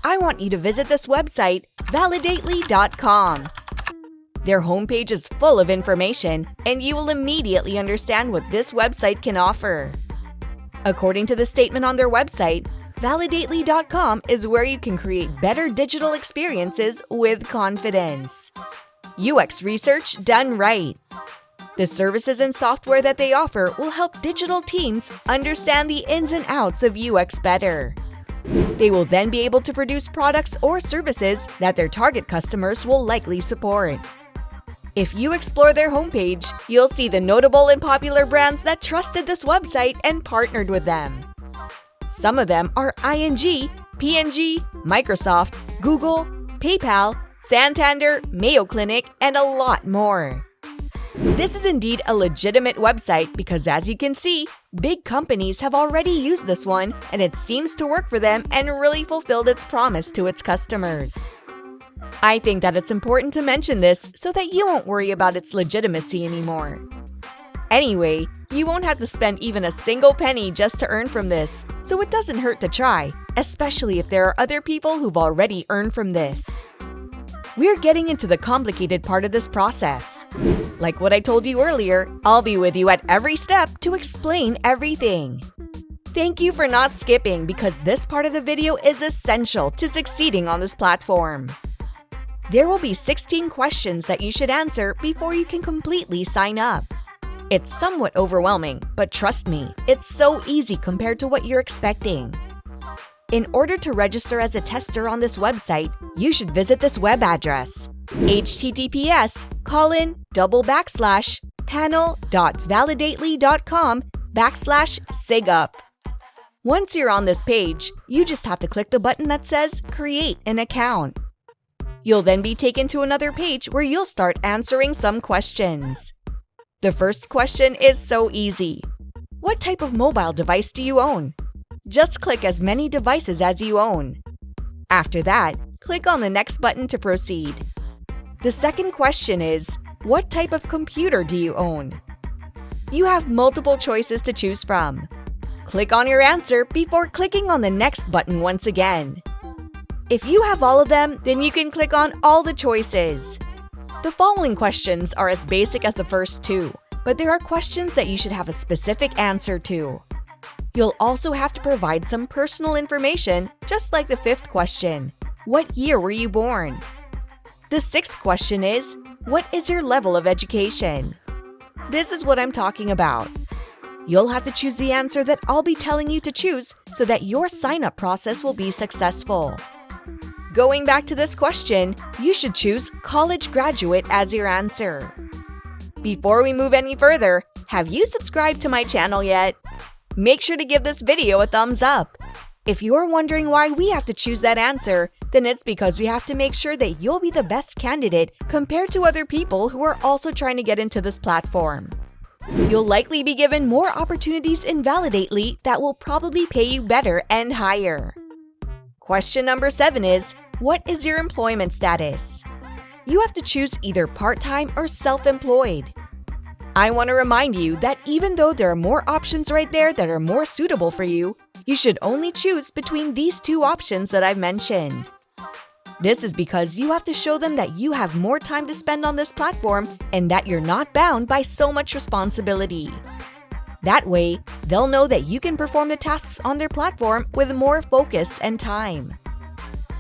I want you to visit this website, validately.com. Their homepage is full of information, and you will immediately understand what this website can offer. According to the statement on their website, validately.com is where you can create better digital experiences with confidence. UX research done right. The services and software that they offer will help digital teams understand the ins and outs of UX better. They will then be able to produce products or services that their target customers will likely support. If you explore their homepage, you'll see the notable and popular brands that trusted this website and partnered with them. Some of them are ING, P&G, Microsoft, Google, PayPal, Santander, Mayo Clinic, and a lot more. This is indeed a legitimate website because, as you can see, big companies have already used this one and it seems to work for them and really fulfilled its promise to its customers. I think that it's important to mention this so that you won't worry about its legitimacy anymore. Anyway, you won't have to spend even a single penny just to earn from this, so it doesn't hurt to try, especially if there are other people who've already earned from this. We're getting into the complicated part of this process. Like what I told you earlier, I'll be with you at every step to explain everything. Thank you for not skipping because this part of the video is essential to succeeding on this platform. There will be 16 questions that you should answer before you can completely sign up. It's somewhat overwhelming, but trust me, it's so easy compared to what you're expecting. In order to register as a tester on this website, you should visit this web address, https://panel.validately.com/SIGUP. Once you're on this page, you just have to click the button that says Create an Account. You'll then be taken to another page where you'll start answering some questions. The first question is so easy. What type of mobile device do you own? Just click as many devices as you own. After that, click on the next button to proceed. The second question is, what type of computer do you own? You have multiple choices to choose from. Click on your answer before clicking on the next button once again. If you have all of them, then you can click on all the choices. The following questions are as basic as the first two, but there are questions that you should have a specific answer to. You'll also have to provide some personal information, just like the fifth question. What year were you born? The sixth question is, what is your level of education? This is what I'm talking about. You'll have to choose the answer that I'll be telling you to choose so that your sign-up process will be successful. Going back to this question, you should choose college graduate as your answer. Before we move any further, have you subscribed to my channel yet? Make sure to give this video a thumbs up. If you're wondering why we have to choose that answer, then it's because we have to make sure that you'll be the best candidate compared to other people who are also trying to get into this platform. You'll likely be given more opportunities in Validately that will probably pay you better and higher. Question number 7 is, what is your employment status? You have to choose either part-time or self-employed. I want to remind you that even though there are more options right there that are more suitable for you, you should only choose between these two options that I've mentioned. This is because you have to show them that you have more time to spend on this platform and that you're not bound by so much responsibility. That way, they'll know that you can perform the tasks on their platform with more focus and time.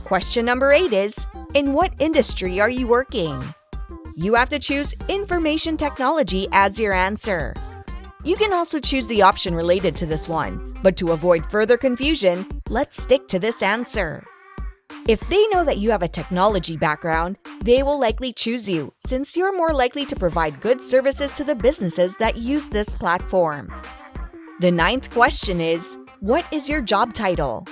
Question number 8 is, in what industry are you working? You have to choose information technology as your answer. You can also choose the option related to this one, but to avoid further confusion, let's stick to this answer. If they know that you have a technology background, they will likely choose you since you're more likely to provide good services to the businesses that use this platform. The 9th question is, what is your job title?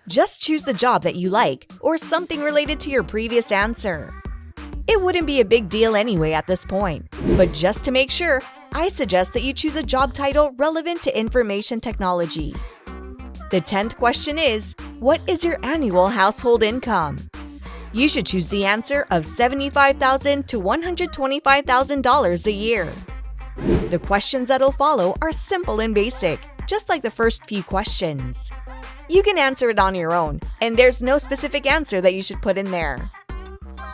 Just choose the job that you like or something related to your previous answer. It wouldn't be a big deal anyway at this point, but just to make sure, I suggest that you choose a job title relevant to information technology. The 10th question is, what is your annual household income? You should choose the answer of $75,000 to $125,000 a year. The questions that'll follow are simple and basic, just like the first few questions. You can answer it on your own, and there's no specific answer that you should put in there.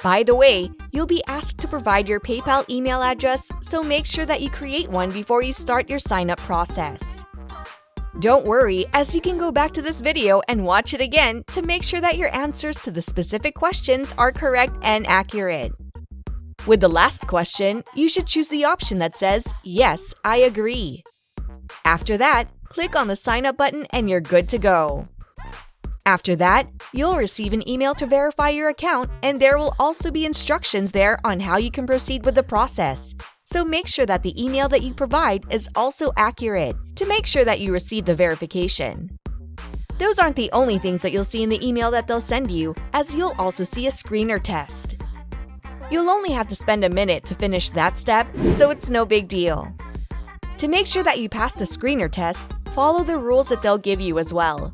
By the way, you'll be asked to provide your PayPal email address, so make sure that you create one before you start your sign-up process. Don't worry, as you can go back to this video and watch it again to make sure that your answers to the specific questions are correct and accurate. With the last question, you should choose the option that says, "Yes, I agree." After that, click on the Sign Up button and you're good to go. After that, you'll receive an email to verify your account, and there will also be instructions there on how you can proceed with the process. So make sure that the email that you provide is also accurate to make sure that you receive the verification. Those aren't the only things that you'll see in the email that they'll send you, as you'll also see a screener test. You'll only have to spend a minute to finish that step, so it's no big deal. To make sure that you pass the screener test, follow the rules that they'll give you as well.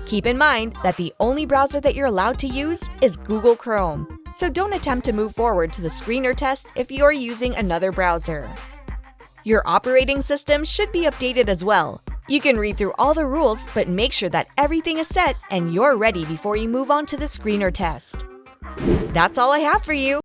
Keep in mind that the only browser that you're allowed to use is Google Chrome, so don't attempt to move forward to the screener test if you're using another browser. Your operating system should be updated as well. You can read through all the rules, but make sure that everything is set and you're ready before you move on to the screener test. That's all I have for you.